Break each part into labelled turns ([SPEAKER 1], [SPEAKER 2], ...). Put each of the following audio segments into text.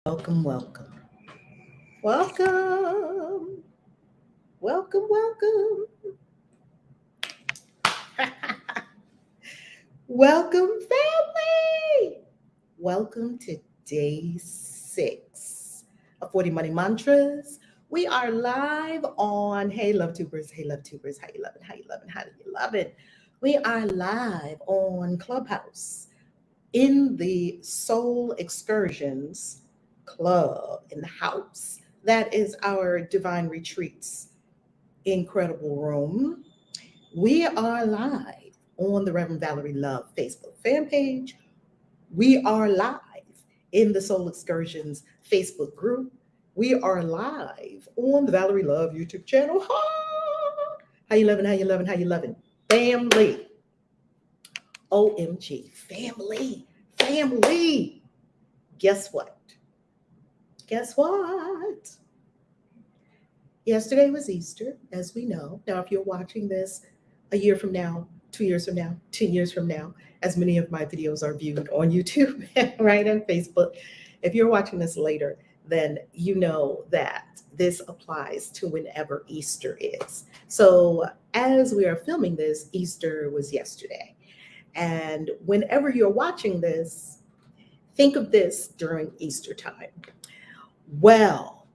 [SPEAKER 1] Welcome, welcome, welcome, welcome, welcome, welcome, family. Welcome to day 6 of 40 Money Mantras. We are live on Hey Love Tubers, Hey Love Tubers, how you loving, how you loving, how do you love it? We are live on Clubhouse in the Soul Excursions Club in the house. That is our Divine Retreats incredible room. We are live on the Reverend Valerie Love Facebook fan page. We are live in the Soul Excursions Facebook group. We are live on the Valerie Love YouTube channel. How you loving? How you loving? How you loving? Family. OMG. Family. Family. Guess what? Guess what? Yesterday was Easter, as we know. Now, if you're watching this a year from now, 2 years from now, 10 years from now, as many of my videos are viewed on YouTube, right, and Facebook, if you're watching this later, then you know that this applies to whenever Easter is. So as we are filming this, Easter was yesterday. And whenever you're watching this, think of this during Easter time. Well,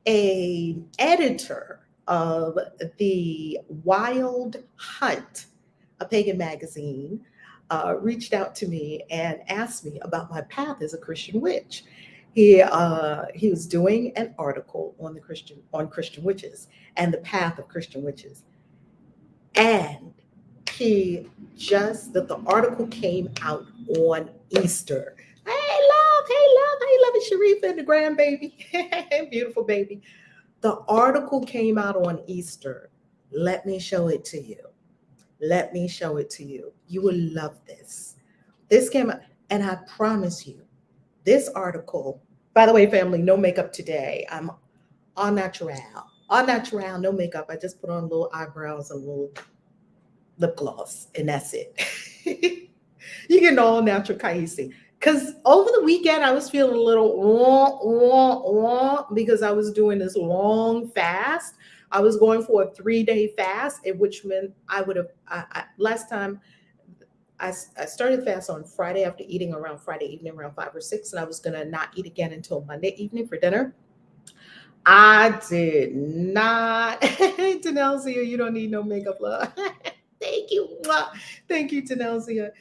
[SPEAKER 1] an editor of the Wild Hunt, a pagan magazine, reached out to me and asked me about my path as a Christian witch. He was doing an article on Christian witches and the path of Christian witches, and the article came out on Easter. Hey love, how you loving Sharifa and the grandbaby, beautiful baby. The article came out on Easter. Let me show it to you. Let me show it to you. You will love this. This came out, and I promise you, this article, by the way, family, no makeup today. I'm all natural. All natural, no makeup. I just put on little eyebrows and a little lip gloss, and that's it. You get an all natural KAISI. Because over the weekend, I was feeling a little because I was doing this long fast. I was going for a 3-day fast, which meant last time I started fast on Friday after eating around Friday evening around 5 or 6, and I was going to not eat again until Monday evening for dinner. I did not. Tanelsia, you don't need no makeup, love. Thank you. Thank you, Tanelsia.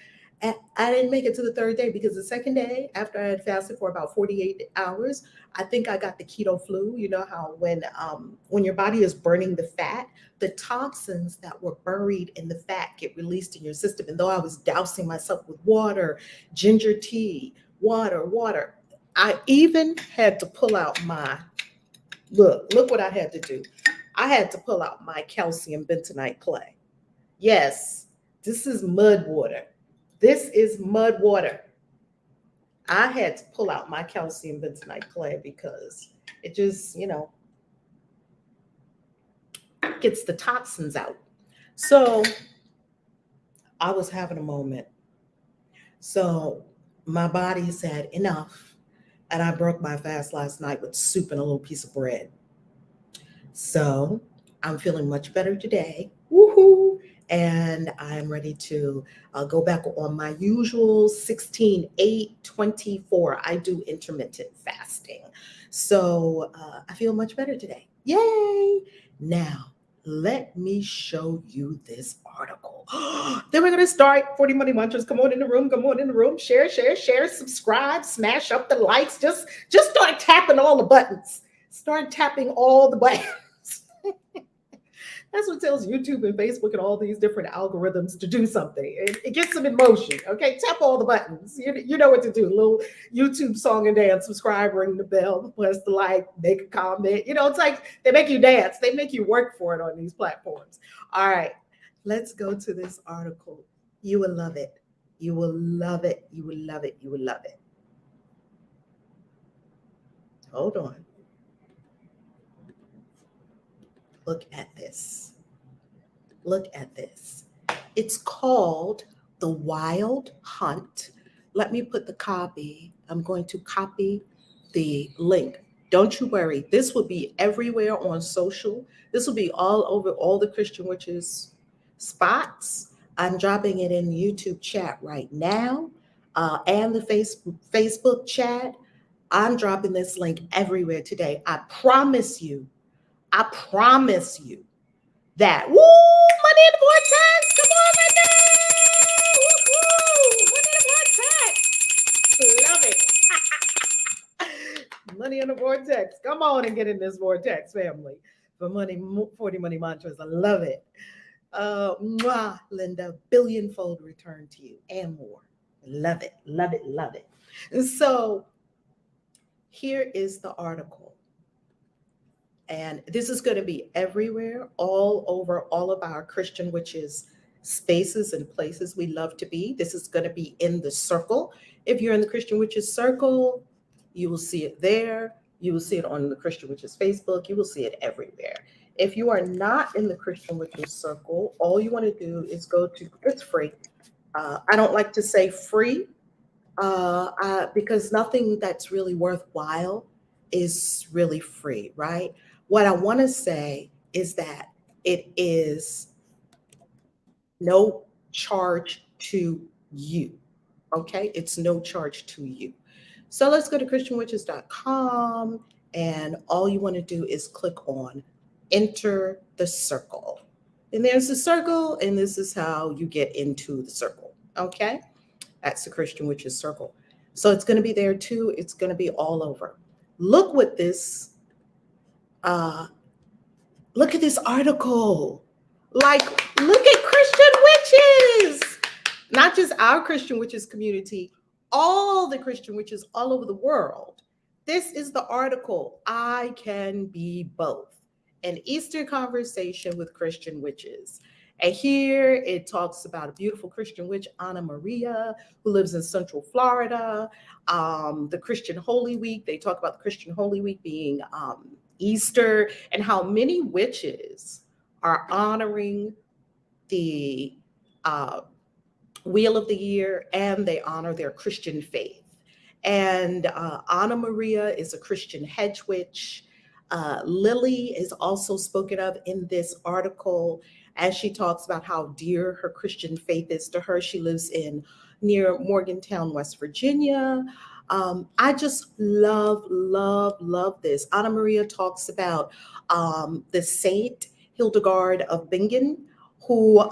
[SPEAKER 1] And I didn't make it to the 3rd day because the 2nd day, after I had fasted for about 48 hours, I think I got the keto flu. You know how when your body is burning the fat, the toxins that were buried in the fat get released in your system. And though I was dousing myself with water, ginger tea, water, I even had to pull out my look what I had to do. I had to pull out my calcium bentonite clay. Yes, this is mud water. This is mud water. I had to pull out my calcium bentonite clay because it just, gets the toxins out. So I was having a moment. So my body said enough. And I broke my fast last night with soup and a little piece of bread. So I'm feeling much better today. Woohoo! And I'm ready to go back on my usual 16-8-24. I do intermittent fasting. So I feel much better today. Yay! Now, let me show you this article. Then we're going to start 40 Money Mantras. Come on in the room. Come on in the room. Share, subscribe, smash up the likes. Just start tapping all the buttons. Start tapping all the buttons. That's what tells YouTube and Facebook and all these different algorithms to do something. It gets them in motion. Okay, tap all the buttons. You know what to do. A little YouTube song and dance, subscribe, ring the bell, press the like, make a comment. It's like they make you dance. They make you work for it on these platforms. All right, let's go to this article. You will love it. You will love it. You will love it. You will love it. Hold on. Look at this. Look at this. It's called The Wild Hunt. Let me put the copy. I'm going to copy the link. Don't you worry. This will be everywhere on social. This will be all over all the Christian witches spots. I'm dropping it in YouTube chat right now, and the Facebook chat. I'm dropping this link everywhere today. I promise you. I promise you that. Woo! Money in the vortex. Come on, Money! Woo! Money in the vortex. Love it. Money in the vortex. Come on and get in this vortex, family. For money, 40 money mantras. I love it. Linda, billionfold return to you and more. Love it, love it, love it. So here is the article. And this is going to be everywhere, all over all of our Christian witches spaces and places we love to be. This is going to be in the circle. If you're in the Christian witches circle, you will see it there. You will see it on the Christian Witches Facebook. You will see it everywhere. If you are not in the Christian Witches circle, all you want to do is go to, it's free. I don't like to say free because nothing that's really worthwhile is really free, right? What I want to say is that it is no charge to you. Okay? It's no charge to you. So let's go to christianwitches.com, and all you want to do is click on enter the circle. And there's the circle, and this is how you get into the circle. Okay? That's the Christian Witches circle. So it's going to be there too. It's going to be all over. Look what this look at this article. Like, look at Christian witches. Not just our Christian witches community, all the Christian witches all over the world. This is the article, I Can Be Both, an Easter conversation with Christian witches. And here it talks about a beautiful Christian witch, Anna Maria, who lives in Central Florida. The Christian Holy Week, they talk about the Christian Holy Week being Easter, and how many witches are honoring the wheel of the year, and they honor their Christian faith. And Anna Maria is a Christian hedge witch. Lily is also spoken of in this article as she talks about how dear her Christian faith is to her. She lives in near Morgantown, West Virginia. I just love, love, love this. Anna Maria talks about the Saint Hildegard of Bingen, who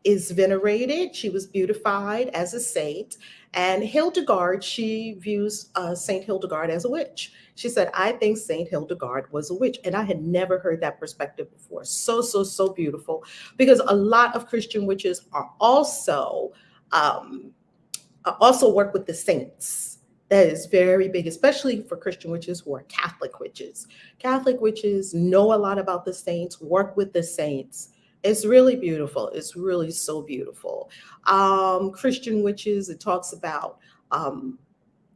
[SPEAKER 1] is venerated. She was beatified as a saint. And Hildegard, she views Saint Hildegard as a witch. She said, I think Saint Hildegard was a witch. And I had never heard that perspective before. So, so, so beautiful. Because a lot of Christian witches are also work with the saints. That is very big, especially for Christian witches who are Catholic witches. Catholic witches know a lot about the saints, work with the saints. It's really beautiful. It's really so beautiful. Christian witches, it talks about,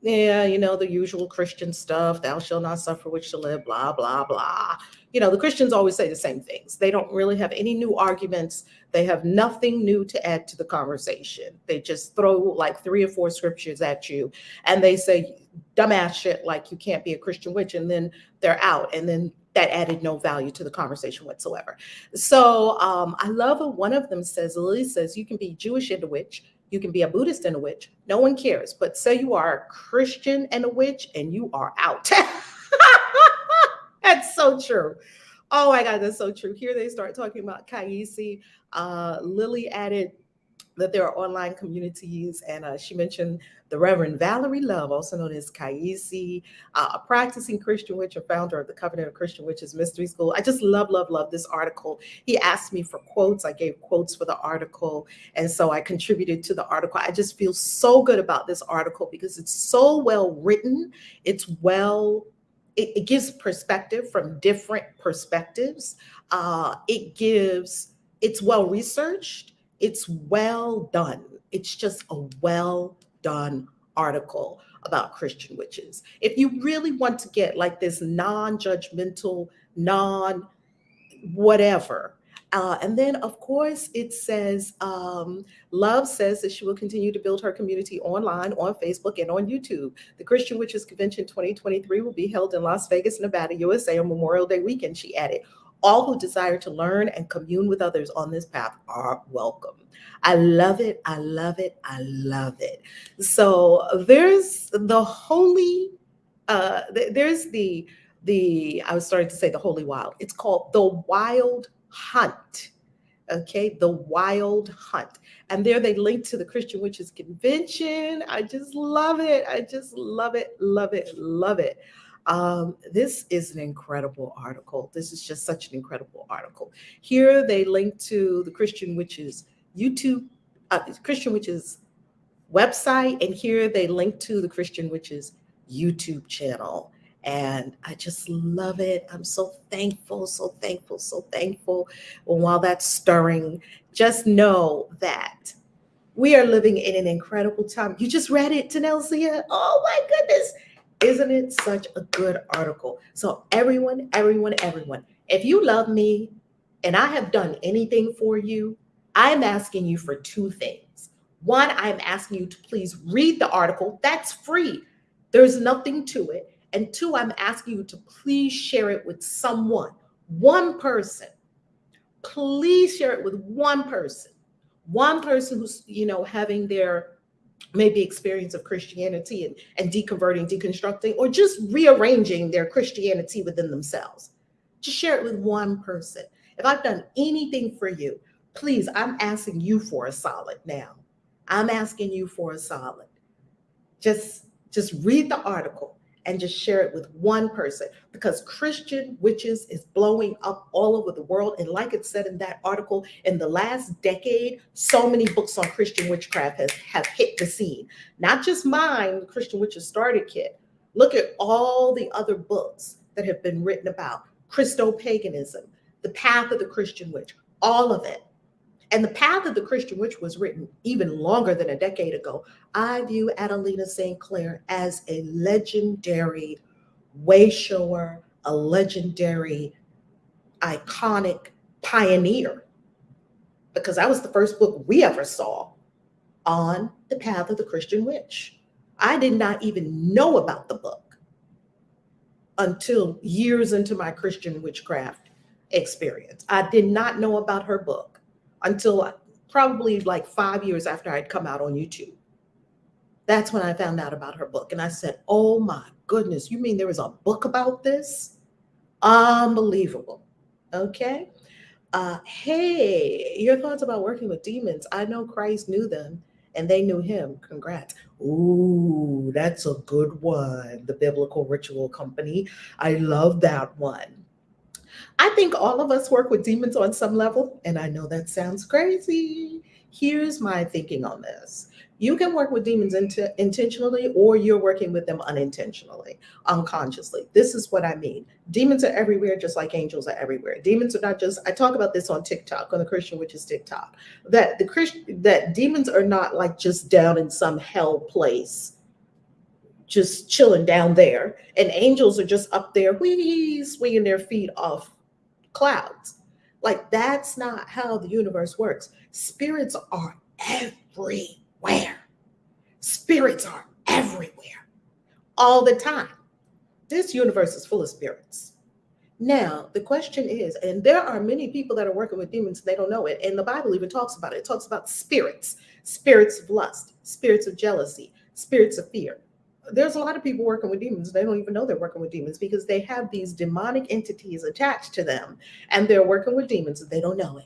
[SPEAKER 1] the usual Christian stuff. Thou shalt not suffer witch to live, blah, blah, blah. The Christians always say the same things. They don't really have any new arguments. They have nothing new to add to the conversation. They just throw like 3 or 4 scriptures at you, and they say dumbass shit like you can't be a Christian witch, and then they're out. And then that added no value to the conversation whatsoever. So I love what one of them says. Lily says, you can be Jewish and a witch. You can be a Buddhist and a witch. No one cares. But say you are a Christian and a witch, and you are out. That's so true. Oh my God, that's so true. Here they start talking about KAISI. Lily added that there are online communities, and she mentioned the Reverend Valerie Love, also known as KAISI, a practicing Christian witch and founder of the Covenant of Christian Witches Mystery School. I just love, love, love this article. He asked me for quotes. I gave quotes for the article, and so I contributed to the article. I just feel so good about this article because it's so well written. It gives perspective from different perspectives. It's well researched. It's well done. It's just a well done article about Christian witches. If you really want to get like this non-judgmental, non-whatever, And then, of course, it says, Love says that she will continue to build her community online, on Facebook, and on YouTube. The Christian Witches Convention 2023 will be held in Las Vegas, Nevada, USA on Memorial Day weekend, she added. All who desire to learn and commune with others on this path are welcome. I love it. I love it. I love it. So there's the holy, there's the I was starting to say the holy wild. It's called the Wild Hunt. Okay, the Wild Hunt. And there they link to the Christian Witches Convention. I just love it. I just love it, love it, love it. This is an incredible article. This is just such an incredible article. Here they link to the Christian Witches YouTube, Christian Witches website, and here they link to the Christian Witches YouTube channel. And I just love it. I'm so thankful, so thankful, so thankful. And while that's stirring, just know that we are living in an incredible time. You just read it, Tanelsia. Oh my goodness. Isn't it such a good article? So everyone, if you love me and I have done anything for you, I'm asking you for two things. One, I'm asking you to please read the article. That's free. There's nothing to it. And two, I'm asking you to please share it with someone, one person. Please share it with one person who's, having their maybe experience of Christianity and deconverting, deconstructing, or just rearranging their Christianity within themselves. Just share it with one person. If I've done anything for you, please, I'm asking you for a solid now. I'm asking you for a solid. Just read the article and just share it with one person, because Christian Witches is blowing up all over the world. And like it said in that article, in the last decade, so many books on Christian witchcraft have hit the scene. Not just mine, the Christian Witches Starter Kit. Look at all the other books that have been written about Christo-paganism, the path of the Christian witch, all of it. And the path of the Christian witch was written even longer than a decade ago. I view Adelina St. Clair as a legendary way shower, a legendary, iconic pioneer, because that was the first book we ever saw on the path of the Christian witch. I did not even know about the book until years into my Christian witchcraft experience. I did not know about her book until probably like 5 years after I'd come out on YouTube. That's when I found out about her book. And I said, oh my goodness, you mean there is a book about this? Unbelievable. Okay. Hey, your thoughts about working with demons? I know Christ knew them and they knew him. Congrats. Ooh, that's a good one. The Biblical Ritual Company. I love that one. I think all of us work with demons on some level, and I know that sounds crazy. Here's my thinking on this. You can work with demons intentionally, or you're working with them unintentionally, unconsciously. This is what I mean. Demons are everywhere, just like angels are everywhere. Demons are not just, I talk about this on TikTok, on the Christian Witches TikTok, that demons are not like just down in some hell place, just chilling down there. And angels are just up there, swinging their feet off clouds. Like, that's not how the universe works. Spirits are everywhere. Spirits are everywhere all the time. This universe is full of spirits. Now, the question is, and there are many people that are working with demons, they don't know it. And the Bible even talks about it. It talks about spirits of lust, spirits of jealousy, spirits of fear. There's a lot of people working with demons. They don't even know they're working with demons because they have these demonic entities attached to them and they're working with demons and they don't know it.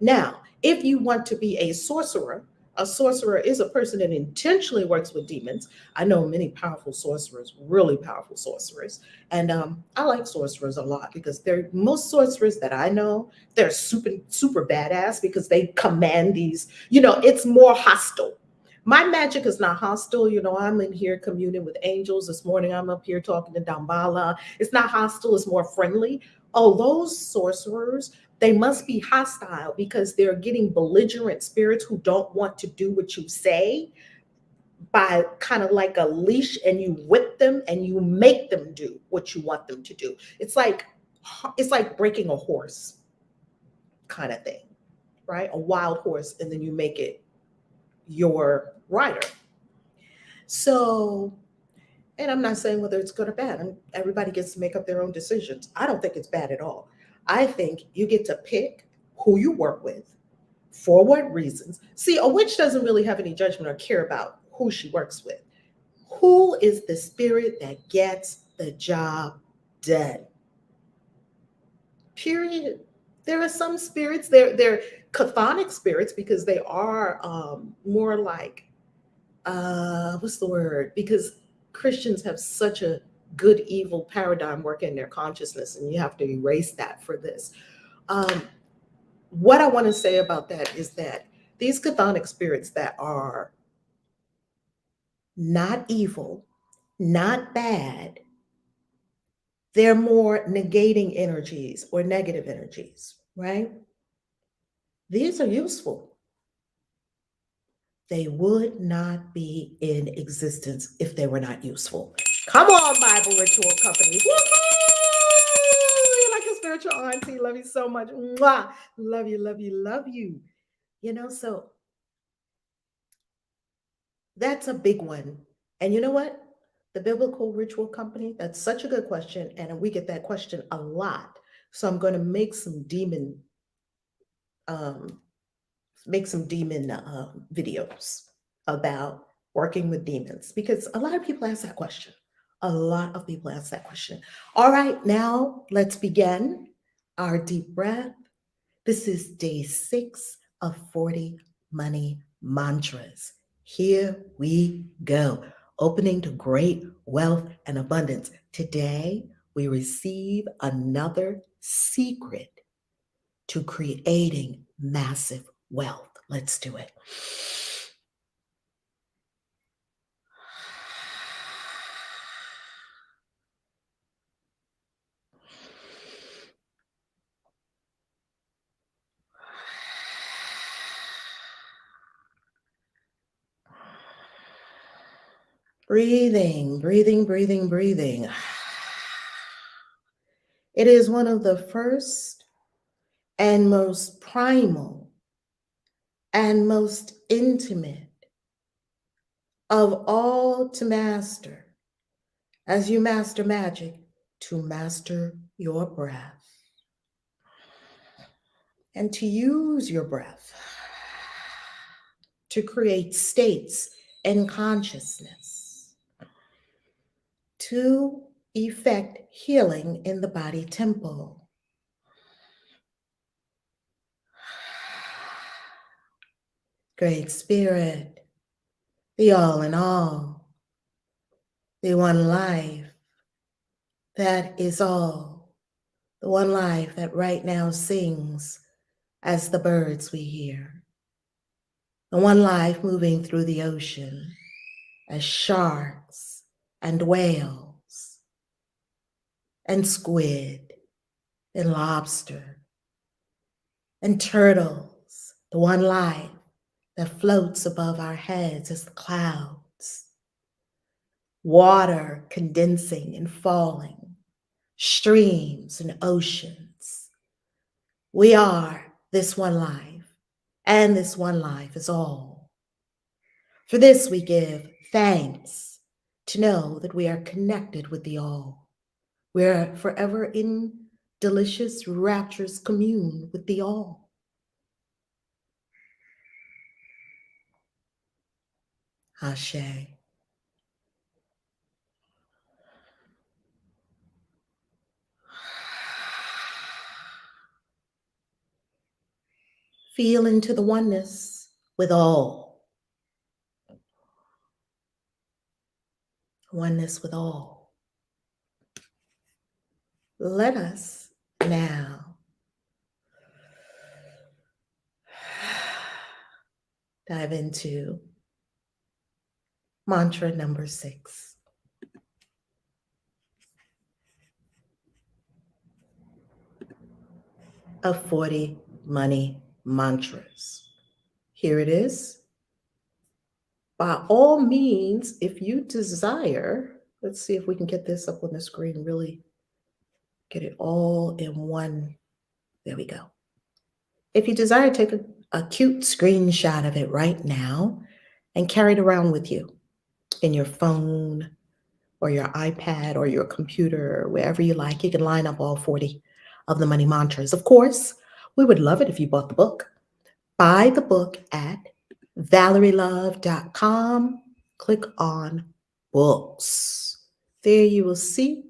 [SPEAKER 1] Now, if you want to be a sorcerer is a person that intentionally works with demons. I know many powerful sorcerers, really powerful sorcerers. And I like sorcerers a lot because most sorcerers that I know, they're super, super badass because they command these, it's more hostile. My magic is not hostile. I'm in here communing with angels. This morning, I'm up here talking to Dambala. It's not hostile. It's more friendly. Oh, those sorcerers, they must be hostile because they're getting belligerent spirits who don't want to do what you say by kind of like a leash, and you whip them and you make them do what you want them to do. It's like breaking a horse. kind of thing, right? A wild horse, and then you make it your rider. So, and I'm not saying whether it's good or bad. Everybody gets to make up their own decisions. I don't think it's bad at all. I think you get to pick who you work with, for what reasons. See, a witch doesn't really have any judgment or care about who she works with. Who is the spirit that gets the job done? Period. There are some spirits, they're chthonic spirits because they are more like, what's the word? Because Christians have such a good evil paradigm work in their consciousness, and you have to erase that for this. Um, what I want to say about that is that these chthonic spirits that are not evil, not bad, they're more negating energies or negative energies, right? These are useful. They would not be in existence if they were not useful. Come on, Bible Ritual Company. You're like a spiritual auntie. Love you so much. Mwah. Love you, love you, love you. So that's a big one. And you know what? The Biblical Ritual Company, that's such a good question. And we get that question a lot. So I'm going to um, make some demon videos about working with demons, because a lot of people ask that question. A lot of people ask that question. All right, now let's begin our deep breath. This is day 6 of 40 money mantras. Here we go. Opening to great wealth and abundance. Today, we receive another secret to creating massive wealth. Let's do it. Breathing, breathing, breathing, breathing. It is one of the first and most primal and most intimate of all to master, as you master magic, to master your breath and to use your breath to create states in consciousness, to effect healing in the body temple. Great Spirit, the all in all, the one life that is all, the one life that right now sings as the birds we hear, the one life moving through the ocean as sharks and whales and squid and lobster and turtles, the one life that floats above our heads as the clouds, water condensing and falling, streams and oceans. We are this one life, and this one life is all. For this we give thanks to know that we are connected with the all. We are forever in delicious, rapturous commune with the all. Ashe. Feel into the oneness with all. Oneness with all. Let us now dive into mantra number 6. Of 40 money mantras. Here it is. By all means, if you desire, let's see if we can get this up on the screen, really get it all in one. There we go. If you desire, take a cute screenshot of it right now and carry it around with you in your phone or your iPad or your computer, or wherever you like. You can line up all 40 of the money mantras. Of course, we would love it if you bought the book. Buy the book at valerielove.com. Click on books. There you will see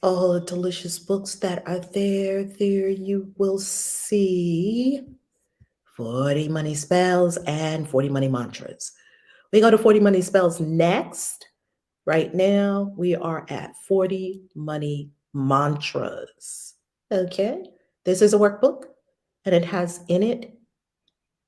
[SPEAKER 1] all the delicious books that are there. There you will see 40 money spells and 40 money mantras. We go to 40 money spells next. Right now, we are at 40 money mantras. Okay, this is a workbook and it has in it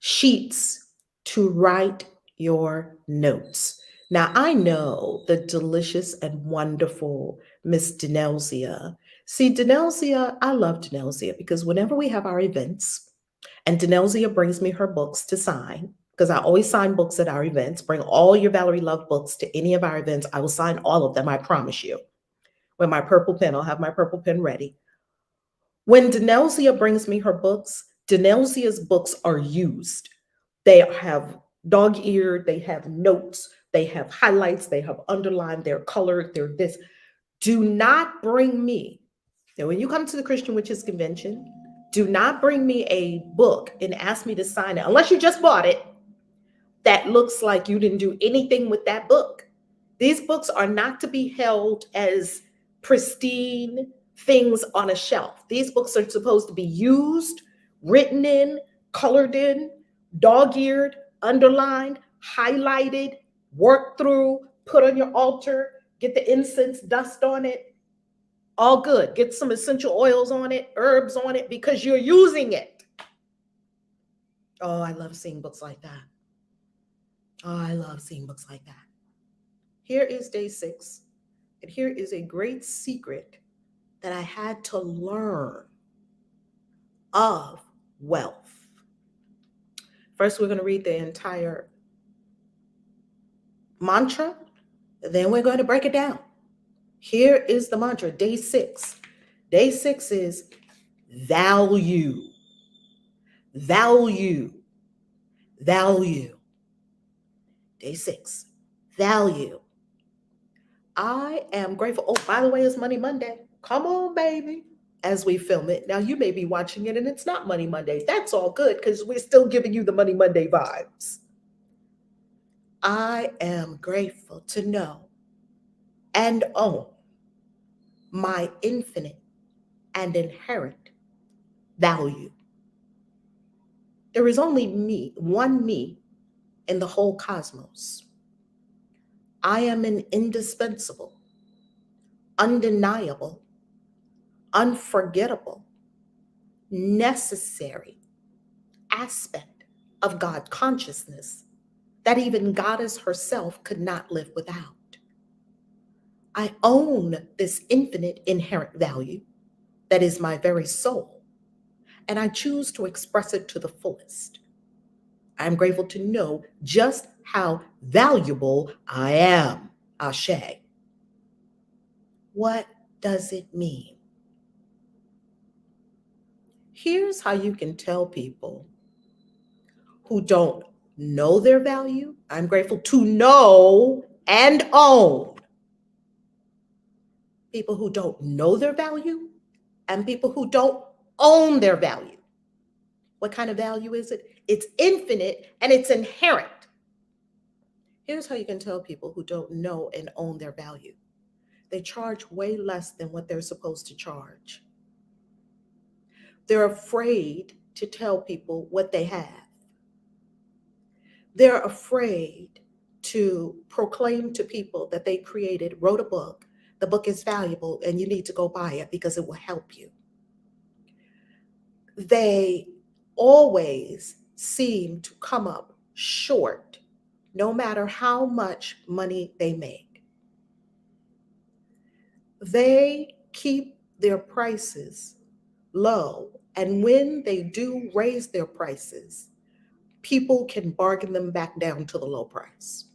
[SPEAKER 1] sheets to write your notes. Now, I know the delicious and wonderful Miss Denelzia. See, Denelzia, I love Denelzia because whenever we have our events, and Denelzia brings me her books to sign, because I always sign books at our events. Bring all your Valerie Love books to any of our events. I will sign all of them, I promise you. With my purple pen, I'll have my purple pen ready. When Denelzia brings me her books, Denelzia's books are used. They have dog-eared, they have notes, they have highlights, they have underlined, they're colored, they're this. Do not bring me, now when you come to the Christian Witches Convention, do not bring me a book and ask me to sign it, unless you just bought it, that looks like you didn't do anything with that book. These books are not to be held as pristine things on a shelf. These books are supposed to be used, written in, colored in, dog-eared, underlined, highlighted, worked through, put on your altar, get the incense dust on it. All good. Get some essential oils on it, herbs on it, because you're using it. Oh, I love seeing books like that. Oh, I love seeing books like that. Here is day 6, and here is a great secret that I had to learn of wealth. First, we're going to read the entire mantra, then we're going to break it down. Here is the mantra, day 6. Day 6 is value, value, value. Day 6, value. I am grateful. Oh, by the way, it's Money Monday. Come on, baby. As we film it. Now, you may be watching it and it's not Money Monday. That's all good because we're still giving you the Money Monday vibes. I am grateful to know and own my infinite and inherent value. There is only me, one me in the whole cosmos. I am an indispensable, undeniable, unforgettable, necessary aspect of God consciousness that even Goddess herself could not live without. I own this infinite inherent value that is my very soul, and I choose to express it to the fullest. I'm grateful to know just how valuable I am. Ashe. What does it mean? Here's how you can tell people who don't know their value. I'm grateful to know and own people who don't know their value and people who don't own their value. What kind of value is it? It's infinite and it's inherent. Here's how you can tell people who don't know and own their value. They charge way less than what they're supposed to charge. They're afraid to tell people what they have. They're afraid to proclaim to people that they created, wrote a book. The book is valuable and you need to go buy it because it will help you. They always seem to come up short, no matter how much money they make. They keep their prices low, and when they do raise their prices, people can bargain them back down to the low price.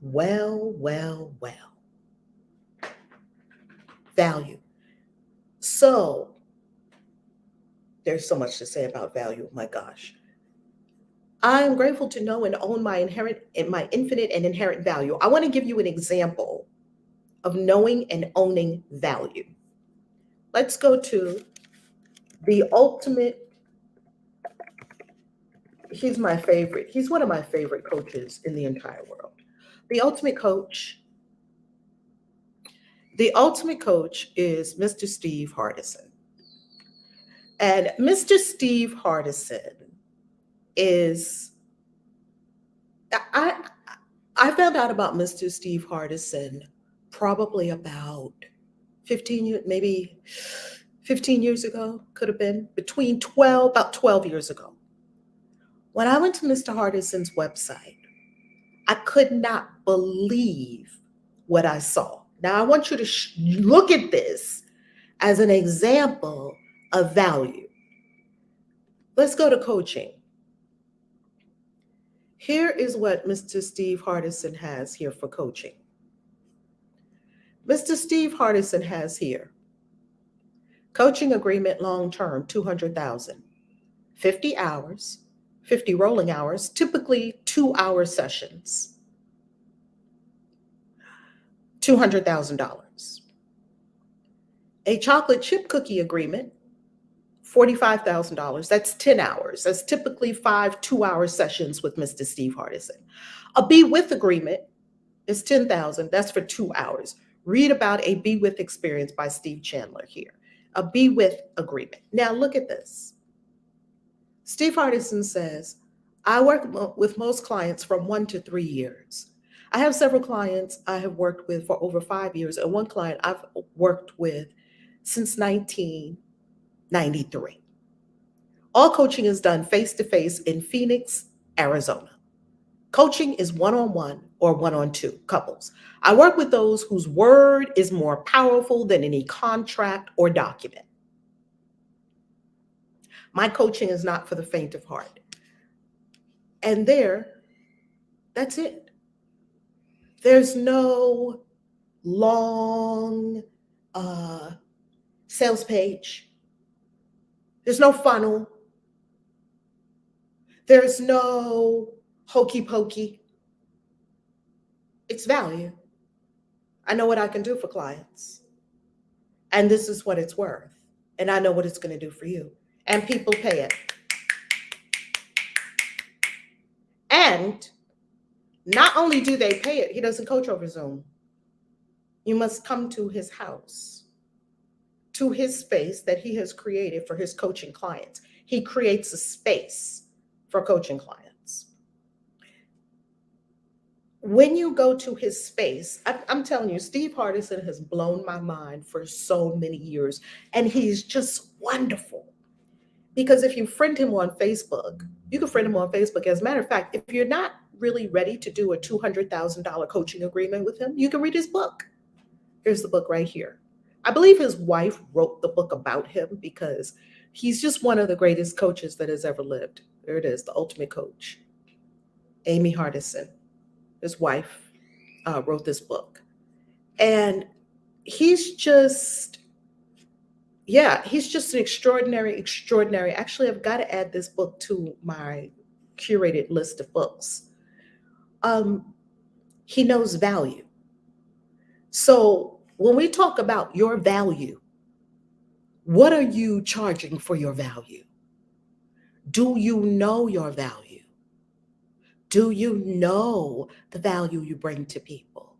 [SPEAKER 1] Well, well, well. Value. So there's so much to say about value. My gosh. I am grateful to know and own my infinite and inherent value. I want to give you an example of knowing and owning value. Let's go to the ultimate. He's my favorite. He's one of my favorite coaches in the entire world. The ultimate coach. The ultimate coach is Mr. Steve Hardison. And Mr. Steve Hardison is I I found out about Mr. Steve Hardison probably about 15 years, maybe 15 years ago, could have been between 12, about 12 years ago. When I went to Mr. Hardison's website, I could not believe what I saw. Now, I want you to look at this as an example of value. Let's go to coaching. Here is what Mr. Steve Hardison has here for coaching. Mr. Steve Hardison has here coaching agreement long term, 200,000, 50 hours, 50 rolling hours, typically 2-hour sessions, $200,000. A chocolate chip cookie agreement, $45,000. That's 10 hours. That's typically 5 2-hour sessions with Mr. Steve Hardison. A Be With agreement is 10,000. That's for 2 hours. Read about a Be With experience by Steve Chandler here. A Be With agreement. Now look at this. Steve Hardison says, I work with most clients from 1 to 3 years. I have several clients I have worked with for over 5 years, and one client I've worked with since 1993. All coaching is done face-to-face in Phoenix, Arizona. Coaching is one-on-one or one-on-two couples. I work with those whose word is more powerful than any contract or document. My coaching is not for the faint of heart. And that's it. There's no long sales page. There's no funnel. There's no hokey pokey. It's value. I know what I can do for clients. And this is what it's worth. And I know what it's going to do for you. And people pay it. And not only do they pay it, he doesn't coach over Zoom. You must come to his house, to his space that he has created for his coaching clients. He creates a space for coaching clients. When you go to his space, I'm telling you, Steve Hardison has blown my mind for so many years, and he's just wonderful. Because if you friend him on Facebook, you can friend him on Facebook. As a matter of fact, if you're not really ready to do a $200,000 coaching agreement with him, you can read his book. Here's the book right here. I believe his wife wrote the book about him because he's just one of the greatest coaches that has ever lived. There it is, The Ultimate Coach. Amy Hardison, his wife, wrote this book. And he's just an extraordinary. Actually, I've got to add this book to my curated list of books. He knows value. So when we talk about your value, what are you charging for your value? Do you know your value? Do you know the value you bring to people?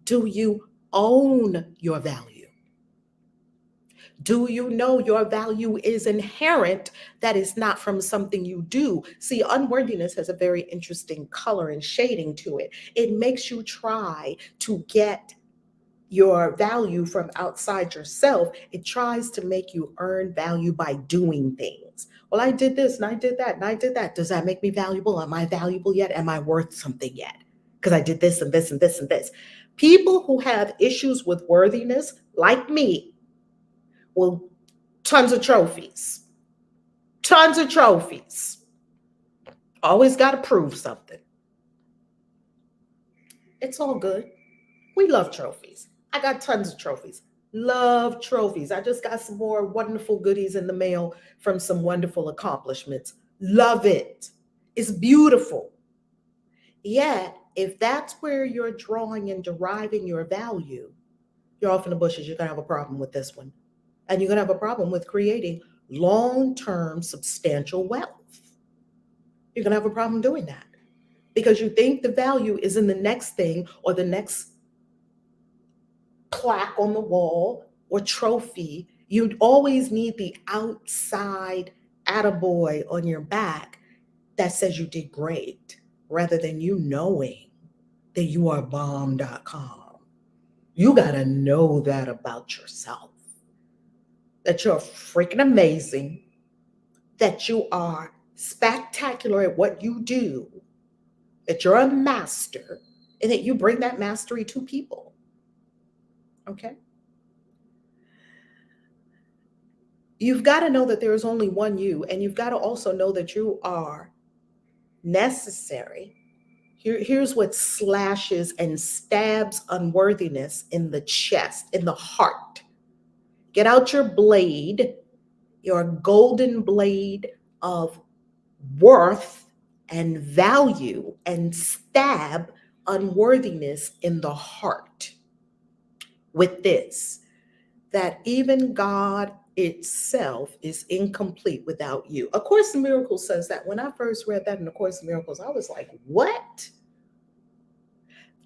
[SPEAKER 1] Do you own your value? Do you know your value is inherent, that is not from something you do? See, unworthiness has a very interesting color and shading to it. It makes you try to get your value from outside yourself. It tries to make you earn value by doing things. Well, I did this and I did that and I did that. Does that make me valuable? Am I valuable yet? Am I worth something yet? Because I did this and this and this and this. People who have issues with worthiness, like me, well, tons of trophies. Tons of trophies. Always got to prove something. It's all good. We love trophies. I got tons of trophies. Love trophies. I just got some more wonderful goodies in the mail from some wonderful accomplishments. Love it. It's beautiful. Yet, if that's where you're drawing and deriving your value, you're off in the bushes. You're going to have a problem with this one. And you're going to have a problem with creating long term substantial wealth. You're going to have a problem doing that because you think the value is in the next thing or the next plaque on the wall or trophy. You'd always need the outside attaboy on your back that says you did great rather than you knowing that you are bomb.com. You got to know that about yourself, that you're freaking amazing, that you are spectacular at what you do, that you're a master, and that you bring that mastery to people. Okay? You've got to know that there is only one you, and you've got to also know that you are necessary. Here's what slashes and stabs unworthiness in the chest, in the heart. Get out your blade, your golden blade of worth and value, and stab unworthiness in the heart with this, that even God itself is incomplete without you. A Course in Miracles says that. When I first read that in the Course in Miracles, I was like, what?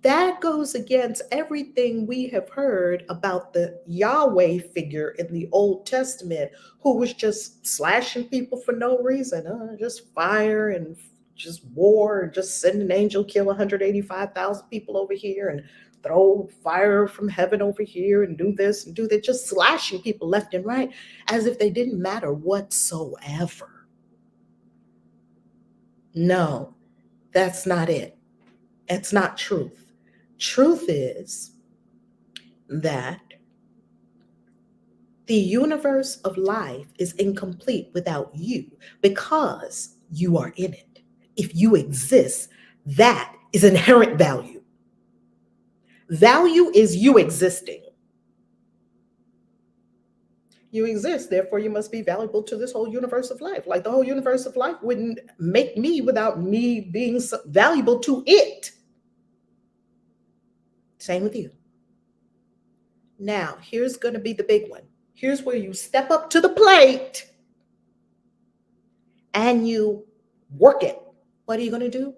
[SPEAKER 1] That goes against everything we have heard about the Yahweh figure in the Old Testament, who was just slashing people for no reason, just fire and just war, and just send an angel, kill 185,000 people over here, and throw fire from heaven over here, and do this and do that, just slashing people left and right as if they didn't matter whatsoever. No, that's not it. It's not truth. Truth is that the universe of life is incomplete without you because you are in it. If you exist, that is inherent value. Value is you existing. You exist, therefore you must be valuable to this whole universe of life. Like the whole universe of life wouldn't make me without me being valuable to it. Same with you. Now, here's going to be the big one. Here's where you step up to the plate and you work it. What are you going to do?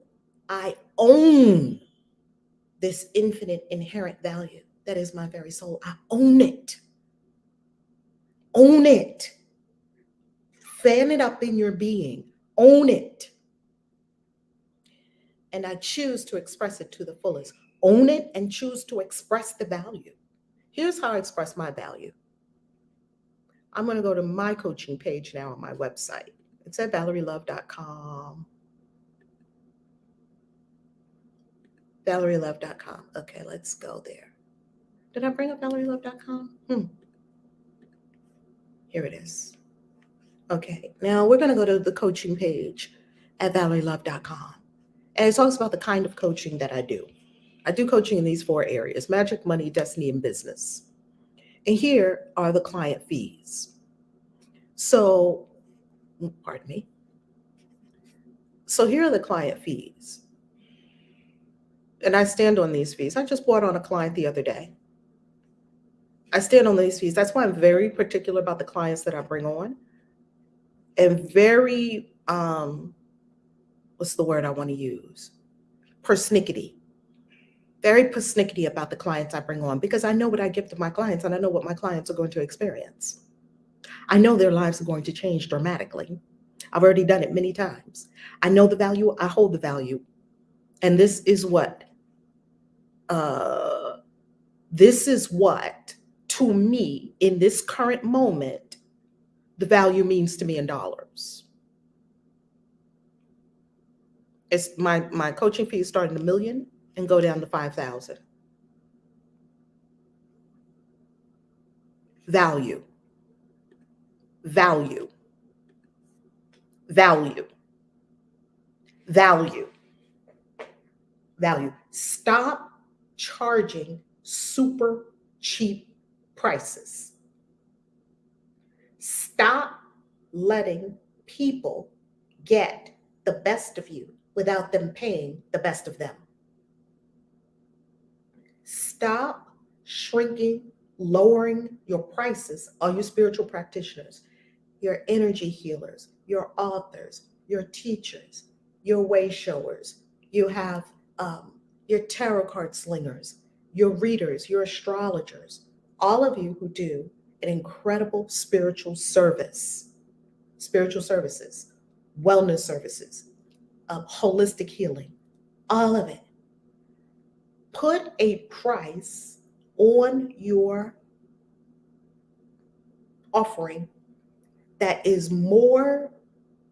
[SPEAKER 1] I own this infinite inherent value that is my very soul. I own it. Own it. Fan it up in your being. Own it. And I choose to express it to the fullest. Own it and choose to express the value. Here's how I express my value. I'm going to go to my coaching page now on my website. It's at ValerieLove.com. ValerieLove.com. Okay, let's go there. Did I bring up ValerieLove.com? Here it is. Okay, now we're going to go to the coaching page at ValerieLove.com. And it talks about the kind of coaching that I do. I do coaching in these 4 areas: magic, money, destiny, and business. And here are the client fees. So, pardon me. So here are the client fees. And I stand on these fees. I just brought on a client the other day. I stand on these fees. That's why I'm very particular about the clients that I bring on. And very, what's the word I want to use? Persnickety. Very persnickety about the clients I bring on, because I know what I give to my clients and I know what my clients are going to experience. I know their lives are going to change dramatically. I've already done it many times. I know the value. I hold the value. And this is what, to me, in this current moment, the value means to me in dollars. It's my coaching fees start at $1 million and go down to 5,000. Value. Value. Value. Value. Value. Stop charging super cheap prices. Stop letting people get the best of you without them paying the best of them. Stop shrinking, lowering your prices, all you spiritual practitioners, your energy healers, your authors, your teachers, your way showers. You have your tarot card slingers, your readers, your astrologers, all of you who do an incredible spiritual services, wellness services, holistic healing, all of it. Put a price on your offering that is more,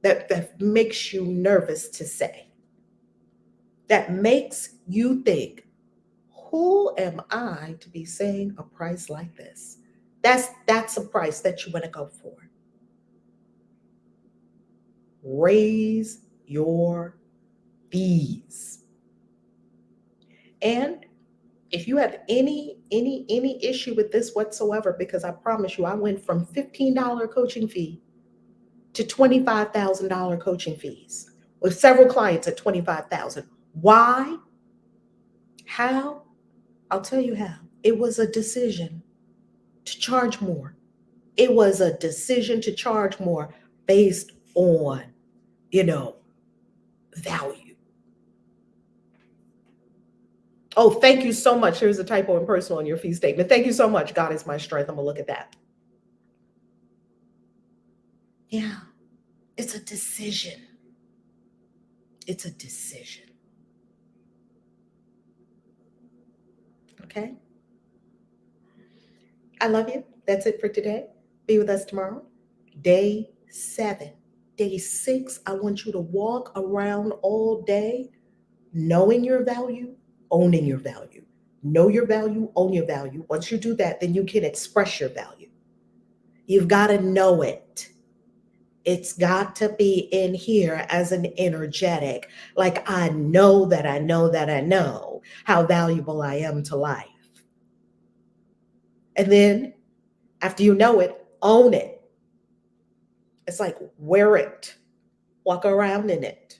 [SPEAKER 1] that makes you nervous to say, that makes you think, who am I to be saying a price like this? That's a price that you want to go for. Raise your fees. And if you have any issue with this whatsoever, because I promise you, I went from $15 coaching fee to $25,000 coaching fees with several clients at $25,000. Why? How? I'll tell you how. It was a decision to charge more. It was a decision to charge more based on, value. Oh, thank you so much. Here's a typo in personal in your fee statement. Thank you so much. God is my strength. I'm going to look at that. Yeah, it's a decision. It's a decision. Okay? I love you. That's it for today. Be with us tomorrow. Day 7. Day 6, I want you to walk around all day knowing your value, owning your value. Know your value, own your value. Once you do that, then you can express your value. You've got to know it. It's got to be in here as an energetic. Like, I know that I know that I know how valuable I am to life. And then after you know it, own it. It's like, wear it. Walk around in it.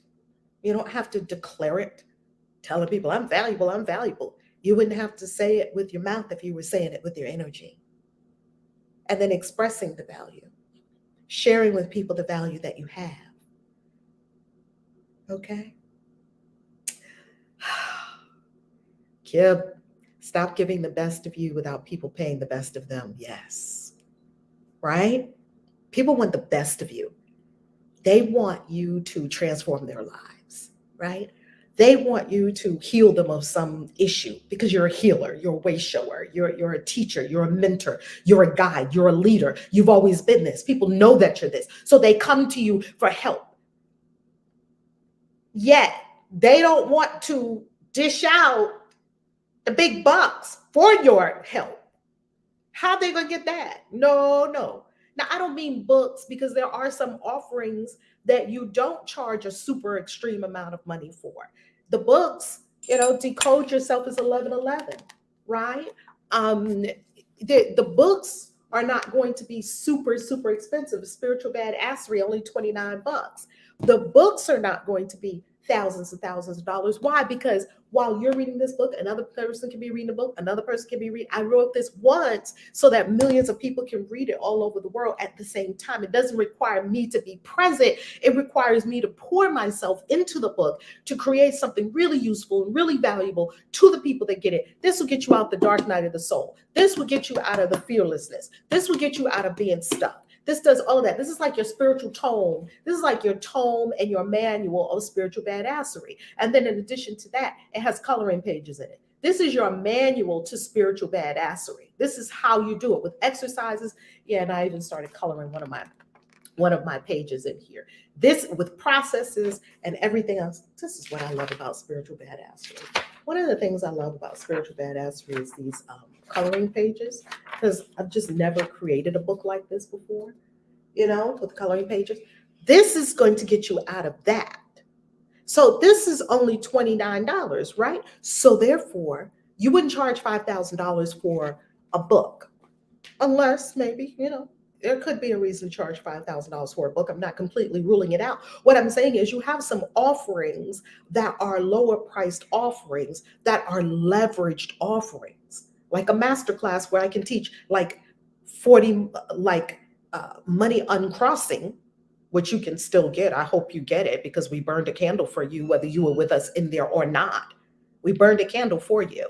[SPEAKER 1] You don't have to declare it, telling people, I'm valuable, I'm valuable. You wouldn't have to say it with your mouth if you were saying it with your energy. And then expressing the value, sharing with people the value that you have. Okay? Kib, stop giving the best of you without people paying the best of them. Yes. Right? People want the best of you. They want you to transform their lives, right? They want you to heal them of some issue because you're a healer, you're a way shower, you're a teacher, you're a mentor, you're a guide, you're a leader. You've always been this. People know that you're this. So they come to you for help. Yet they don't want to dish out the big bucks for your help. How are they going to get that? No. Now, I don't mean books, because there are some offerings that you don't charge a super extreme amount of money for. The books, Decode Yourself is $11.11, right? The books are not going to be super expensive. Spiritual Badassery, only $29. The books are not going to be thousands and thousands of dollars. Why? Because while you're reading this book, another person can be reading a book, another person can be reading. I wrote this once so that millions of people can read it all over the world at the same time. It doesn't require me to be present. It requires me to pour myself into the book to create something really useful and really valuable to the people that get it. This will get you out the dark night of the soul. This will get you out of the fearlessness. This will get you out of being stuck. This does all of that. This is like your spiritual tome. This is like your tome and your manual of spiritual badassery. And then in addition to that, it has coloring pages in it. This is your manual to spiritual badassery. This is how you do it with exercises. Yeah, and I even started coloring one of my pages in here. This with processes and everything else. This is what I love about spiritual badassery. One of the things I love about spiritual badassery is these coloring pages, because I've just never created a book like this before, with coloring pages. This is going to get you out of that. So this is only $29, right? So therefore, You wouldn't charge $5,000 for a book unless maybe, there could be a reason to charge $5,000 for a book. I'm not completely ruling it out. What I'm saying is you have some offerings that are lower priced offerings that are leveraged offerings, like a masterclass where I can teach like 40, like money uncrossing, which you can still get. I hope you get it because we burned a candle for you, whether you were with us in there or not. We burned a candle for you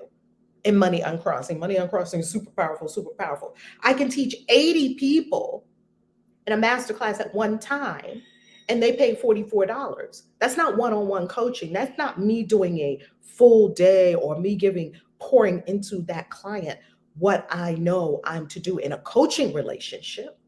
[SPEAKER 1] in Money Uncrossing. Money Uncrossing is super powerful, super powerful. I can teach 80 people in a masterclass at one time and they pay $44. That's not one-on-one coaching. That's not me doing a full day or me pouring into that client what I know I'm to do in a coaching relationship.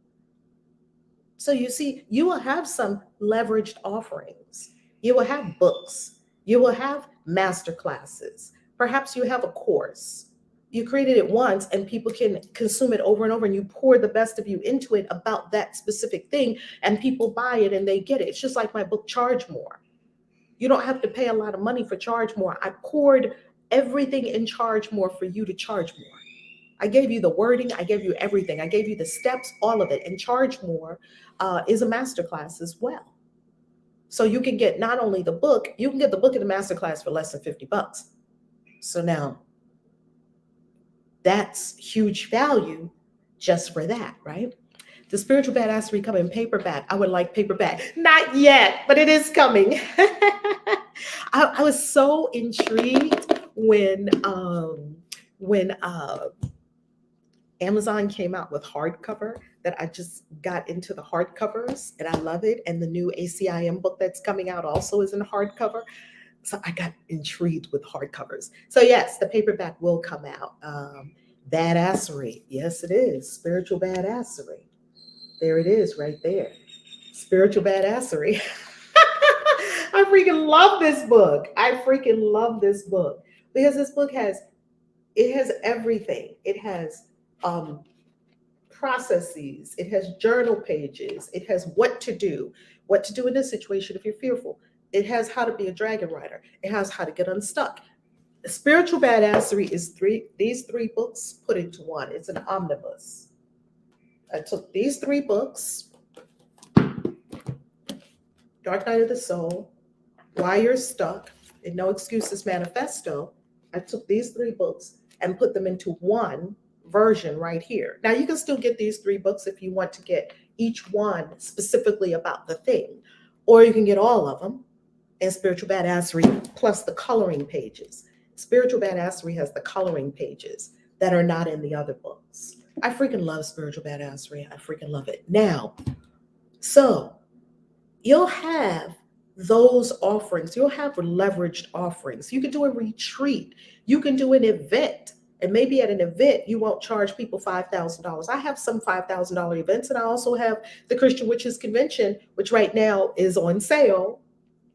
[SPEAKER 1] So you see, you will have some leveraged offerings. You will have books. You will have master classes. Perhaps you have a course. You created it once and people can consume it over and over, and you pour the best of you into it about that specific thing, and people buy it and they get it. It's just like my book, Charge More. You don't have to pay a lot of money for Charge More. I poured everything in Charge More for you to charge more. I gave you the wording, I gave you everything. I gave you the steps, all of it. And Charge More is a masterclass as well. So you can get not only the book, you can get the book and the masterclass for less than $50. So now that's huge value just for that, right? The Spiritual Badassery coming in paperback. I would like paperback. Not yet, but it is coming. I was so intrigued when Amazon came out with hardcover that I just got into the hardcovers and I love it. And the new ACIM book that's coming out also is in hardcover. So I got intrigued with hardcovers. So yes, the paperback will come out. Badassery. Yes, it is. Spiritual Badassery. There it is right there. Spiritual Badassery. I freaking love this book. I freaking love this book because this book has everything. It has processes. It has journal pages. It has what to do in this situation if you're fearful. It has how to be a dragon rider. It has how to get unstuck. Spiritual Badassery is these three books put into one. It's an omnibus. I took these three books, Dark Night of the Soul, Why You're Stuck, and No Excuses Manifesto. I took these three books and put them into one version right here. Now you can still get these three books if you want to get each one specifically about the thing, or you can get all of them in Spiritual Badassery plus the coloring pages. Spiritual Badassery has the coloring pages that are not in the other books. I freaking love Spiritual Badassery. I freaking love it. Now, so you'll have those offerings. You'll have leveraged offerings. You can do a retreat. You can do an event. And maybe at an event, you won't charge people $5,000. I have some $5,000 events, and I also have the Christian Witches Convention, which right now is on sale.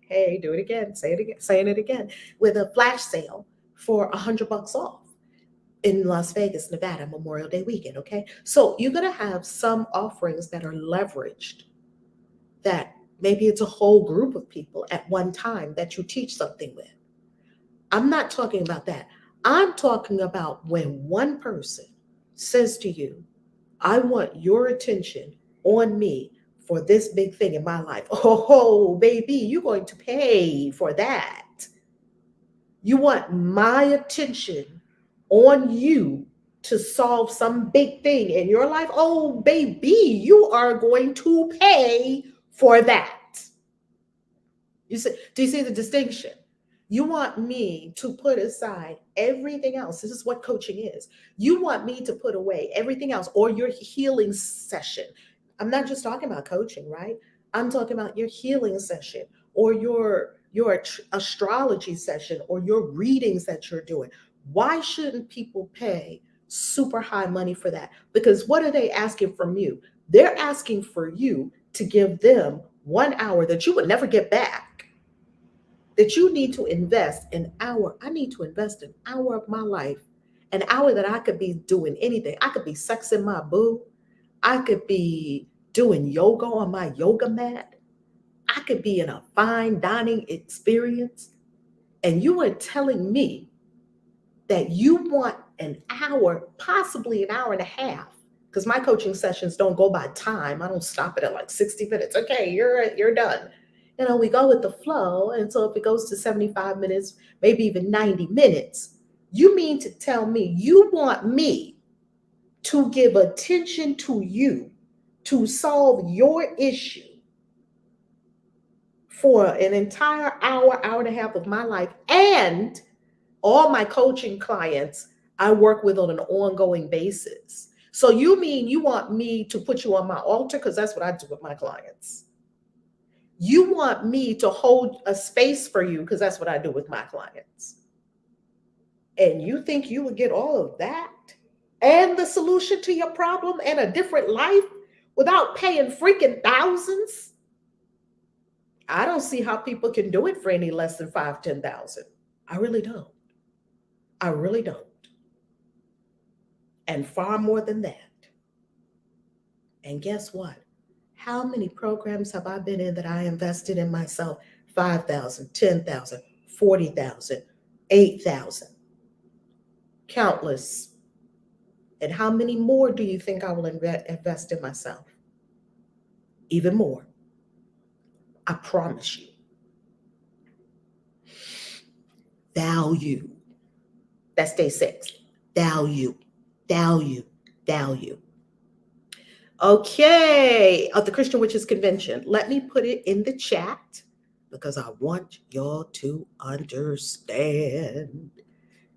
[SPEAKER 1] Hey, do it again, saying it again, with a flash sale for $100 off in Las Vegas, Nevada, Memorial Day weekend. Okay, so you're gonna have some offerings that are leveraged. That maybe it's a whole group of people at one time that you teach something with. I'm not talking about that. I'm talking about when one person says to you, I want your attention on me for this big thing in my life. Oh, baby, you're going to pay for that. You want my attention on you to solve some big thing in your life. Oh, baby, you are going to pay for that. Do you see the distinction? You want me to put aside everything else. This is what coaching is. You want me to put away everything else, or your healing session. I'm not just talking about coaching, right? I'm talking about your healing session, or your astrology session, or your readings that you're doing. Why shouldn't people pay super high money for that? Because what are they asking from you? They're asking for you to give them 1 hour that you would never get back. That you need to invest an hour. I need to invest an hour of my life, an hour that I could be doing anything. I could be sexing my boo. I could be doing yoga on my yoga mat. I could be in a fine dining experience. And you are telling me that you want an hour, possibly an hour and a half, because my coaching sessions don't go by time. I don't stop it at like 60 minutes. Okay, you're done. You know, we go with the flow. And so if it goes to 75 minutes, maybe even 90 minutes, you mean to tell me you want me to give attention to you to solve your issue for an entire hour, hour and a half of my life, and all my coaching clients I work with on an ongoing basis. So you mean you want me to put you on my altar? Because that's what I do with my clients. You want me to hold a space for you because that's what I do with my clients. And you think you would get all of that and the solution to your problem and a different life without paying freaking thousands? I don't see how people can do it for any less than 5,000, 10,000. I really don't. I really don't. And far more than that. And guess what? How many programs have I been in that I invested in myself? 5,000, 10,000, 40,000, 8,000. Countless. And how many more do you think I will invest in myself? Even more. I promise you. Value. That's day 6. Value. Value. Value. Okay. Of the Christian Witches Convention. Let me put it in the chat because I want y'all to understand.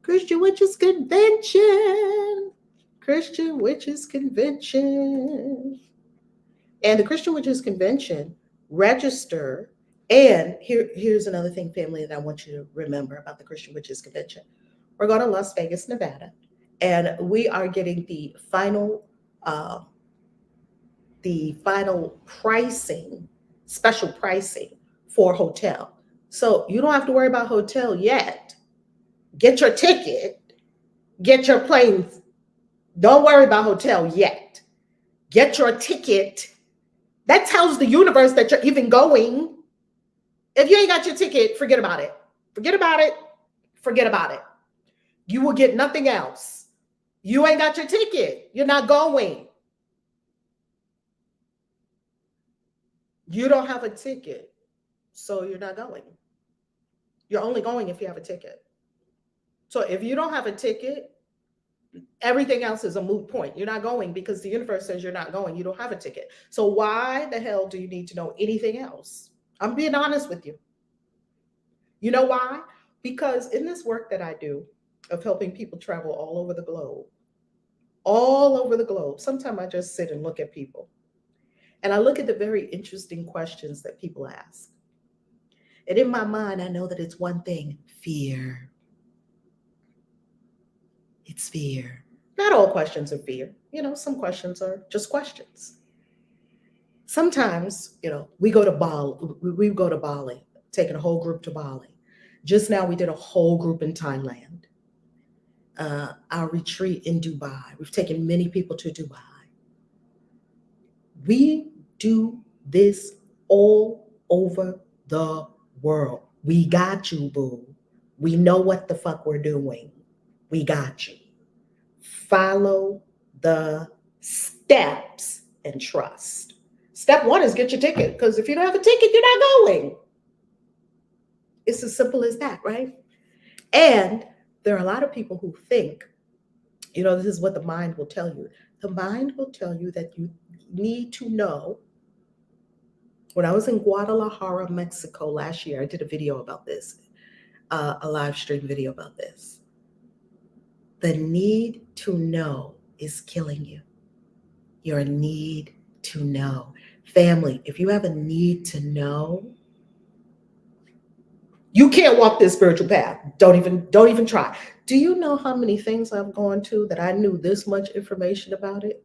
[SPEAKER 1] Christian Witches Convention. Christian Witches Convention. And the Christian Witches Convention, register. And here's another thing, family, that I want you to remember about the Christian Witches Convention. We're going to Las Vegas, Nevada, and we are getting the final pricing, special pricing for hotel. So you don't have to worry about hotel yet. Get your ticket, get your plane. Don't worry about hotel yet. Get your ticket. That tells the universe that you're even going. If you ain't got your ticket, forget about it. Forget about it. Forget about it. You will get nothing else. You ain't got your ticket. You're not going. You don't have a ticket, so you're not going. You're only going if you have a ticket. So if you don't have a ticket, everything else is a moot point. You're not going because the universe says you're not going. You don't have a ticket. So why the hell do you need to know anything else? I'm being honest with you. You know why? Because in this work that I do of helping people travel all over the globe, sometimes I just sit and look at people. And I look at the very interesting questions that people ask. And in my mind, I know that it's one thing, fear. It's fear. Not all questions are fear. You know, some questions are just questions. Sometimes, you know, we go to Bali, taking a whole group to Bali. Just now we did a whole group in Thailand. Our retreat in Dubai. We've taken many people to Dubai. We do this all over the world. We got you, boo. We know what the fuck we're doing. We got you. Follow the steps and trust. Step 1 is get your ticket, because if you don't have a ticket, you're not going. It's as simple as that, right? And there are a lot of people who think, you know, this is what the mind will tell you. The mind will tell you that you need to know. When I was in Guadalajara, Mexico last year, I did a video about this, a live stream video about this. The need to know is killing you. Your need to know. Family, if you have a need to know, you can't walk this spiritual path. Don't even try. Do you know how many things I've gone to that I knew this much information about it?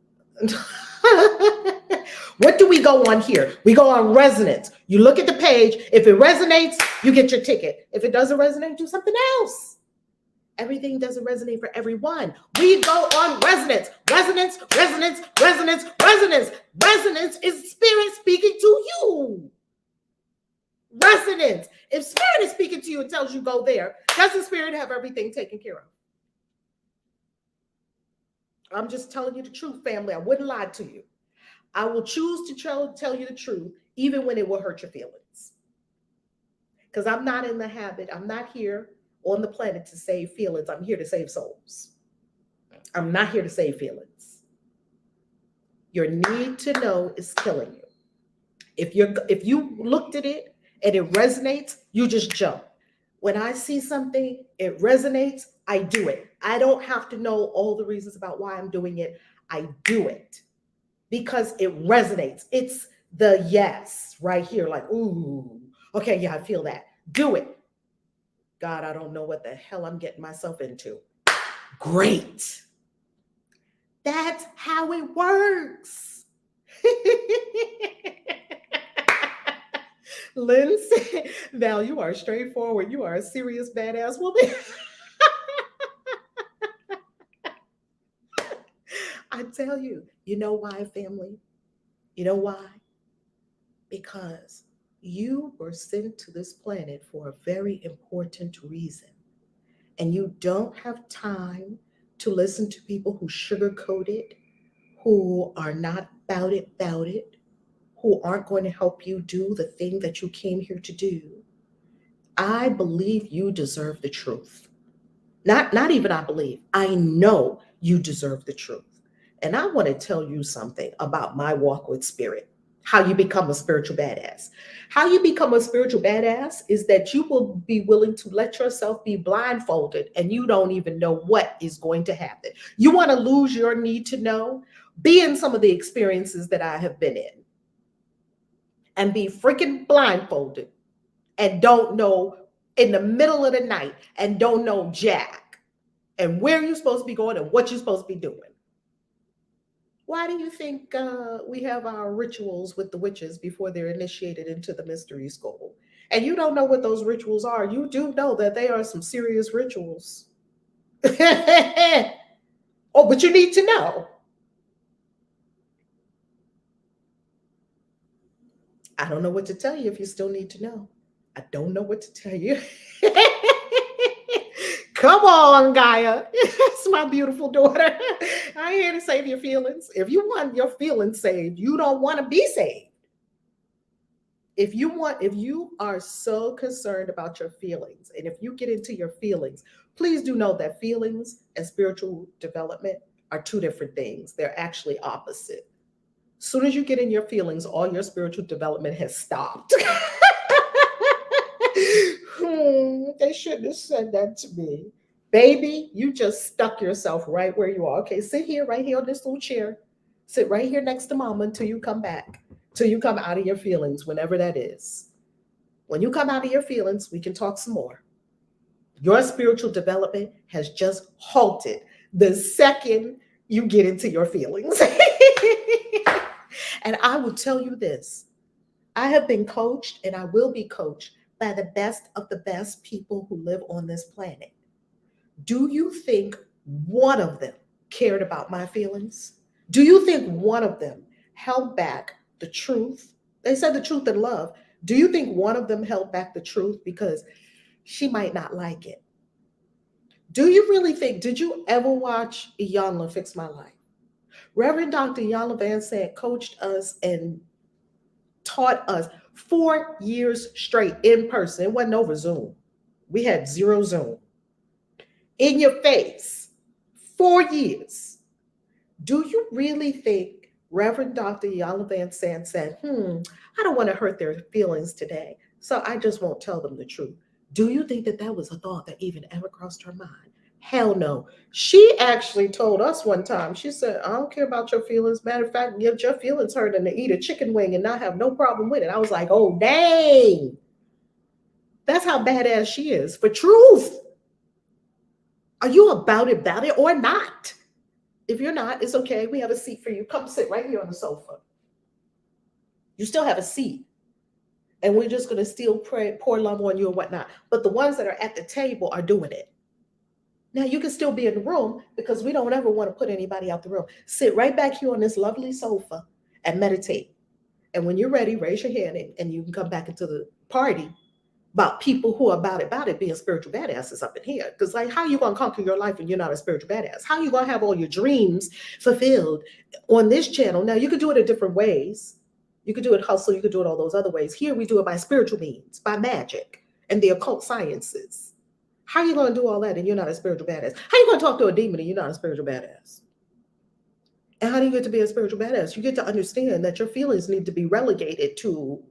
[SPEAKER 1] What do we go on here? We go on resonance. You look at the page. If it resonates, you get your ticket. If it doesn't resonate, do something else. Everything doesn't resonate for everyone. We go on resonance. Resonance, resonance, resonance, resonance. Resonance is spirit speaking to you. Resonance. If spirit is speaking to you and tells you go there, doesn't spirit have everything taken care of? I'm just telling you the truth, family. I wouldn't lie to you. I will choose to tell you the truth, even when it will hurt your feelings. Because I'm not in the habit, I'm not here on the planet to save feelings. I'm here to save souls. I'm not here to save feelings. Your need to know is killing you. If you looked at it and it resonates, you just jump. When I see something, it resonates, I do it. I don't have to know all the reasons about why I'm doing it. I do it because it resonates. It's the yes right here, like, ooh, okay, yeah, I feel that. Do it. God, I don't know what the hell I'm getting myself into. Great. That's how it works. Lynn said, Val, you are straightforward. You are a serious badass woman. I tell you, you know why, family? You know why? Because you were sent to this planet for a very important reason. And you don't have time to listen to people who sugarcoat it, who are not about it, who aren't going to help you do the thing that you came here to do. I believe you deserve the truth. Not even I believe. I know you deserve the truth. And I want to tell you something about my walk with spirit. How you become a spiritual badass. How you become a spiritual badass is that you will be willing to let yourself be blindfolded and you don't even know what is going to happen. You want to lose your need to know? Be in some of the experiences that I have been in and be freaking blindfolded and don't know in the middle of the night and don't know jack and where you're supposed to be going and what you're supposed to be doing. Why do you think we have our rituals with the witches before they're initiated into the mystery school? And you don't know what those rituals are. You do know that they are some serious rituals. Oh, but you need to know. I don't know what to tell you if you still need to know. I don't know what to tell you. Come on, Gaia. It's my beautiful daughter. I ain't here to save your feelings. If you want your feelings saved, you don't want to be saved. If you are so concerned about your feelings, and if you get into your feelings, please do know that feelings and spiritual development are two different things. They're actually opposite. As soon as you get in your feelings, all your spiritual development has stopped. They shouldn't have said that to me. Baby, you just stuck yourself right where you are. Okay, sit here, right here on this little chair. Sit right here next to mama until you come back, till you come out of your feelings, whenever that is. When you come out of your feelings, we can talk some more. Your spiritual development has just halted the second you get into your feelings. And I will tell you this, I have been coached and I will be coached by the best of the best people who live on this planet. Do you think one of them cared about my feelings? Do you think one of them held back the truth? They said the truth in love. Do you think one of them held back the truth because she might not like it? Do you really think, did you ever watch Iyanla Fix My Life? Reverend Dr. Iyanla Van Sant coached us and taught us 4 years straight in person. It wasn't over Zoom. We had zero Zoom. In your face, 4 years. Do you really think Reverend Dr. Iyanla Van Sant said, I don't want to hurt their feelings today, so I just won't tell them the truth? Do you think that that was a thought that even ever crossed her mind? Hell no. She actually told us one time, she said, I don't care about your feelings. Matter of fact, get your feelings hurt and to eat a chicken wing and not have no problem with it. I was like, oh, dang. That's how badass she is for truth. Are you about it or not? If you're not, it's okay. We have a seat for you. Come sit right here on the sofa. You still have a seat. And we're just going to still pour love on you and whatnot. But the ones that are at the table are doing it. Now, you can still be in the room because we don't ever want to put anybody out the room. Sit right back here on this lovely sofa and meditate. And when you're ready, raise your hand and you can come back into the party about people who are about it being spiritual badasses up in here. Because like, how you gonna conquer your life when you're not a spiritual badass? How you gonna have all your dreams fulfilled on this channel? Now you could do it in different ways. You could do it hustle, you could do it all those other ways. Here we do it by spiritual means, by magic and the occult sciences. How you gonna do all that and you're not a spiritual badass? How you gonna talk to a demon and you're not a spiritual badass? And how do you get to be a spiritual badass? You get to understand that your feelings need to be relegated to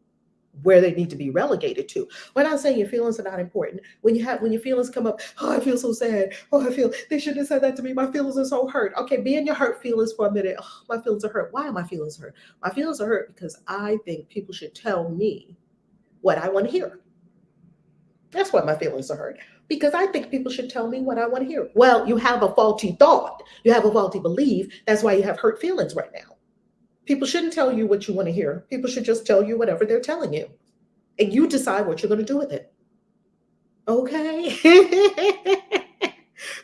[SPEAKER 1] where they need to be relegated to. We're not saying your feelings are not important. When your feelings come up, oh, I feel so sad. Oh, I feel they shouldn't have said that to me. My feelings are so hurt. Okay, be in your hurt feelings for a minute. Oh, my feelings are hurt. Why are my feelings hurt? My feelings are hurt because I think people should tell me what I want to hear. That's why my feelings are hurt. Because I think people should tell me what I want to hear. Well, you have a faulty thought. You have a faulty belief. That's why you have hurt feelings right now. People shouldn't tell you what you want to hear. People should just tell you whatever they're telling you. And you decide what you're going to do with it. Okay?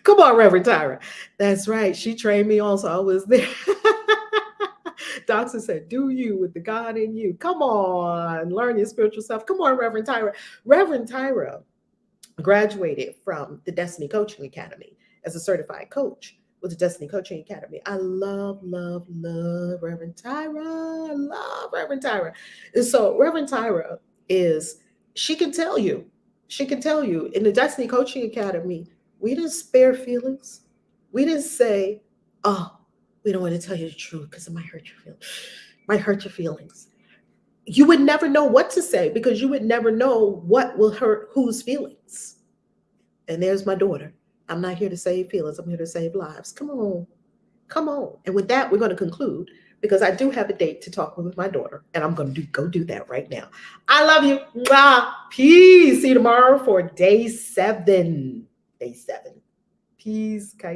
[SPEAKER 1] Come on, Reverend Tyra. That's right. She trained me also. I was there. Doctor said, do you with the God in you. Come on. Learn your spiritual self. Come on, Reverend Tyra. Reverend Tyra graduated from the Destiny Coaching Academy as a certified coach with the Destiny Coaching Academy. I love Reverend Tyra. I love Reverend Tyra. And so Reverend Tyra she can tell you in the Destiny Coaching Academy, we didn't spare feelings. We didn't say, oh, we don't want to tell you the truth because it might hurt your feelings. Might hurt your feelings. You would never know what to say because you would never know what will hurt whose feelings. And there's my daughter. I'm not here to save feelings. I'm here to save lives. Come on. Come on. And with that, we're going to conclude because I do have a date to talk with my daughter, and I'm going to go do that right now. I love you. Mwah. Peace. See you tomorrow for day 7. Day 7. Peace. KAISI.